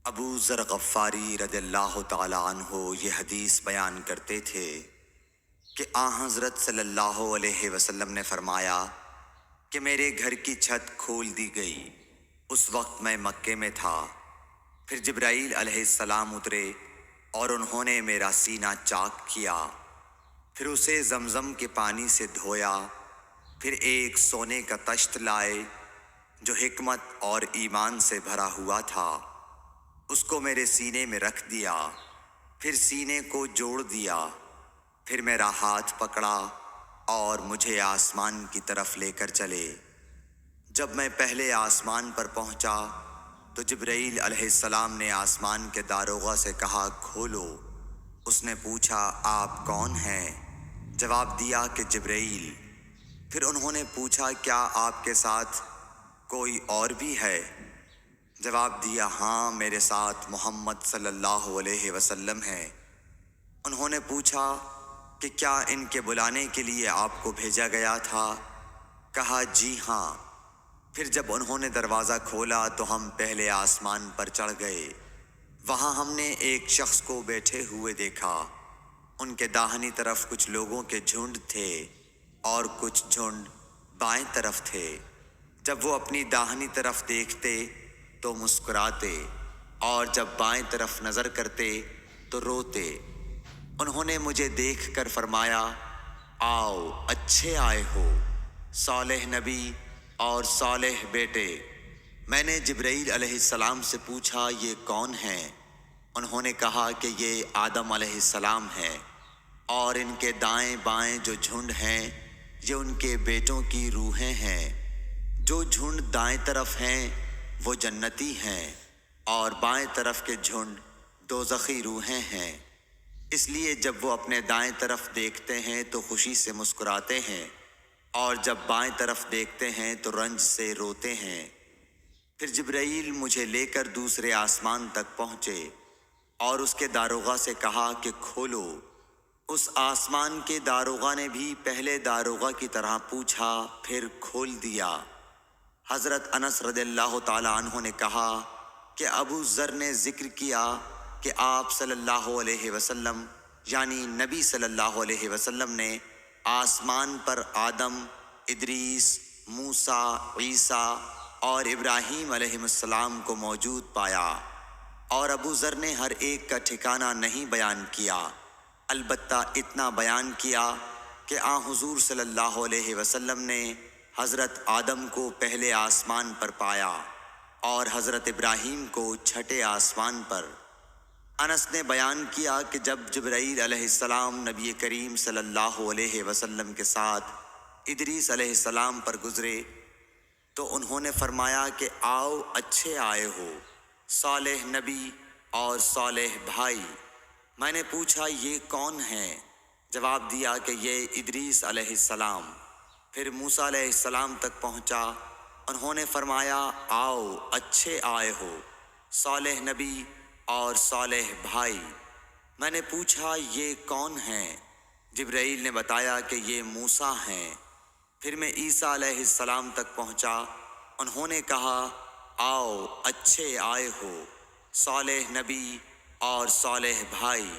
ابو ذر غفاری رضی اللہ تعالی عنہ یہ حدیث بیان کرتے تھے کہ حضرت صلی اللہ علیہ وسلم نے فرمایا کہ میرے گھر کی چھت کھول دی گئی۔ اس وقت میں مکے میں تھا۔ پھر جبرائیل علیہ السلام اترے اور انہوں نے میرا سینہ چاک کیا، پھر اسے زمزم کے پانی سے دھویا، پھر ایک سونے کا طشت لائے جو حکمت اور ایمان سے بھرا ہوا تھا، اس کو میرے سینے میں رکھ دیا، پھر سینے کو جوڑ دیا، پھر میرا ہاتھ پکڑا اور مجھے آسمان کی طرف لے کر چلے۔ جب میں پہلے آسمان پر پہنچا تو جبرائیل علیہ السلام نے آسمان کے داروغہ سے کہا کھولو۔ اس نے پوچھا آپ کون ہیں؟ جواب دیا کہ جبرائیل۔ پھر انہوں نے پوچھا کیا آپ کے ساتھ کوئی اور بھی ہے؟ جواب دیا ہاں، میرے ساتھ محمد صلی اللہ علیہ وسلم ہے۔ انہوں نے پوچھا کہ کیا ان کے بلانے کے لیے آپ کو بھیجا گیا تھا؟ کہا جی ہاں۔ پھر جب انہوں نے دروازہ کھولا تو ہم پہلے آسمان پر چڑھ گئے۔ وہاں ہم نے ایک شخص کو بیٹھے ہوئے دیکھا۔ ان کے داہنی طرف کچھ لوگوں کے جھنڈ تھے اور کچھ جھنڈ بائیں طرف تھے۔ جب وہ اپنی داہنی طرف دیکھتے تو مسکراتے اور جب بائیں طرف نظر کرتے تو روتے۔ انہوں نے مجھے دیکھ کر فرمایا آؤ اچھے آئے ہو، صالح نبی اور صالح بیٹے۔ میں نے جبرائیل علیہ السلام سے پوچھا یہ کون ہیں؟ انہوں نے کہا کہ یہ آدم علیہ السلام ہیں، اور ان کے دائیں بائیں جو جھنڈ ہیں یہ ان کے بیٹوں کی روحیں ہیں۔ جو جھنڈ دائیں طرف ہیں وہ جنتی ہیں، اور بائیں طرف کے جھنڈ دوزخی روحیں ہیں۔ اس لیے جب وہ اپنے دائیں طرف دیکھتے ہیں تو خوشی سے مسکراتے ہیں، اور جب بائیں طرف دیکھتے ہیں تو رنج سے روتے ہیں۔ پھر جبرائیل مجھے لے کر دوسرے آسمان تک پہنچے اور اس کے داروغہ سے کہا کہ کھولو۔ اس آسمان کے داروغہ نے بھی پہلے داروغہ کی طرح پوچھا، پھر کھول دیا۔ حضرت انس رضی اللہ تعالی عنہ نے کہا کہ ابو ذر نے ذکر کیا کہ آپ صلی اللہ علیہ وسلم یعنی نبی صلی اللہ علیہ وسلم نے آسمان پر آدم، ادریس، موسیٰ، عیسیٰ اور ابراہیم علیہ السلام کو موجود پایا، اور ابو ذر نے ہر ایک کا ٹھکانہ نہیں بیان کیا، البتہ اتنا بیان کیا کہ حضور صلی اللہ علیہ وسلم نے حضرت آدم کو پہلے آسمان پر پایا اور حضرت ابراہیم کو چھٹے آسمان پر۔ انس نے بیان کیا کہ جب جبرائیل علیہ السلام نبی کریم صلی اللہ علیہ وسلم کے ساتھ ادریس علیہ السلام پر گزرے تو انہوں نے فرمایا کہ آؤ اچھے آئے ہو، صالح نبی اور صالح بھائی۔ میں نے پوچھا یہ کون ہیں؟ جواب دیا کہ یہ ادریس علیہ السلام۔ پھر موسیٰ علیہ السلام تک پہنچا۔ انہوں نے فرمایا آؤ اچھے آئے ہو، صالح نبی اور صالح بھائی۔ میں نے پوچھا یہ کون ہیں؟ جبرائیل نے بتایا کہ یہ موسیٰ ہیں۔ پھر میں عیسیٰ علیہ السلام تک پہنچا۔ انہوں نے کہا آؤ اچھے آئے ہو، صالح نبی اور صالح بھائی۔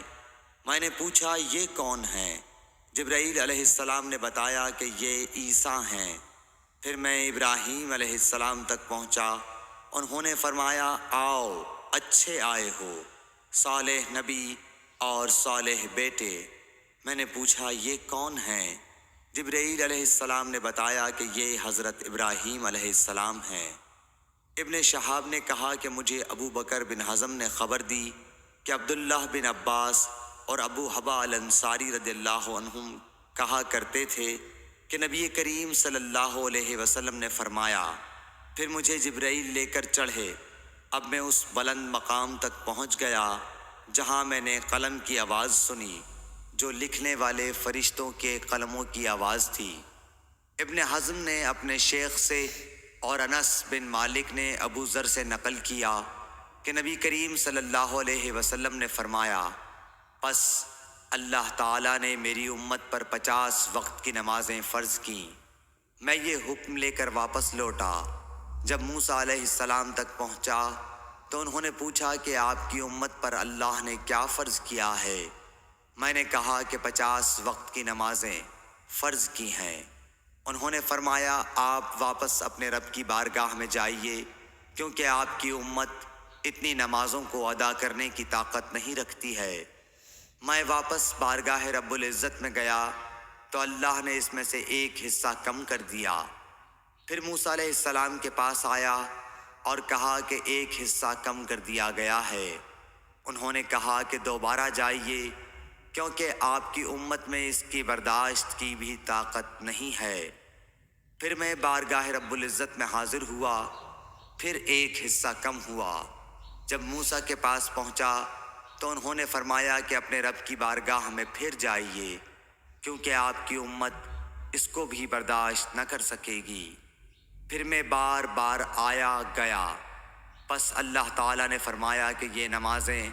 میں نے پوچھا یہ کون ہیں؟ جبرائیل علیہ السلام نے بتایا کہ یہ عیسیٰ ہیں۔ پھر میں ابراہیم علیہ السلام تک پہنچا۔ انہوں نے فرمایا آؤ اچھے آئے ہو، صالح نبی اور صالح بیٹے۔ میں نے پوچھا یہ کون ہیں؟ جبرائیل علیہ السلام نے بتایا کہ یہ حضرت ابراہیم علیہ السلام ہیں۔ ابن شہاب نے کہا کہ مجھے ابو بکر بن حزم نے خبر دی کہ عبداللہ بن عباس اور ابو حبا الانصاری رضی اللہ عنہم کہا کرتے تھے کہ نبی کریم صلی اللہ علیہ وسلم نے فرمایا، پھر مجھے جبرائیل لے کر چڑھے۔ اب میں اس بلند مقام تک پہنچ گیا جہاں میں نے قلم کی آواز سنی جو لکھنے والے فرشتوں کے قلموں کی آواز تھی۔ ابن حزم نے اپنے شیخ سے اور انس بن مالک نے ابو ذر سے نقل کیا کہ نبی کریم صلی اللہ علیہ وسلم نے فرمایا، پس اللہ تعالیٰ نے میری امت پر 50 وقت کی نمازیں فرض کیں۔ میں یہ حکم لے کر واپس لوٹا۔ جب موسیٰ علیہ السلام تک پہنچا تو انہوں نے پوچھا کہ آپ کی امت پر اللہ نے کیا فرض کیا ہے؟ میں نے کہا کہ 50 وقت کی نمازیں فرض کی ہیں۔ انہوں نے فرمایا آپ واپس اپنے رب کی بارگاہ میں جائیے، کیونکہ آپ کی امت اتنی نمازوں کو ادا کرنے کی طاقت نہیں رکھتی ہے۔ میں واپس بارگاہ رب العزت میں گیا تو اللہ نے اس میں سے ایک حصہ کم کر دیا۔ پھر موسیٰ علیہ السلام کے پاس آیا اور کہا کہ ایک حصہ کم کر دیا گیا ہے۔ انہوں نے کہا کہ دوبارہ جائیے، کیونکہ آپ کی امت میں اس کی برداشت کی بھی طاقت نہیں ہے۔ پھر میں بارگاہ رب العزت میں حاضر ہوا، پھر ایک حصہ کم ہوا۔ جب موسیٰ کے پاس پہنچا تو انہوں نے فرمایا کہ اپنے رب کی بارگاہ میں پھر جائیے، کیونکہ آپ کی امت اس کو بھی برداشت نہ کر سکے گی۔ پھر میں بار بار آیا گیا، پس اللہ تعالیٰ نے فرمایا کہ یہ نمازیں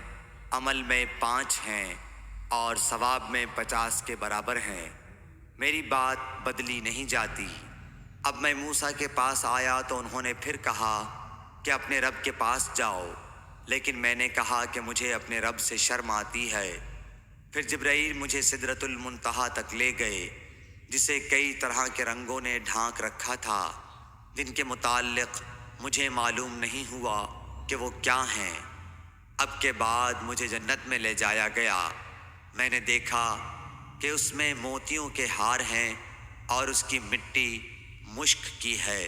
عمل میں 5 ہیں اور ثواب میں 50 کے برابر ہیں، میری بات بدلی نہیں جاتی۔ اب میں موسیٰ کے پاس آیا تو انہوں نے پھر کہا کہ اپنے رب کے پاس جاؤ، لیکن میں نے کہا کہ مجھے اپنے رب سے شرم آتی ہے۔ پھر جبرائیل مجھے سدرۃ المنتہا تک لے گئے، جسے کئی طرح کے رنگوں نے ڈھانک رکھا تھا، جن کے متعلق مجھے معلوم نہیں ہوا کہ وہ کیا ہیں۔ اب کے بعد مجھے جنت میں لے جایا گیا۔ میں نے دیکھا کہ اس میں موتیوں کے ہار ہیں اور اس کی مٹی مشک کی ہے۔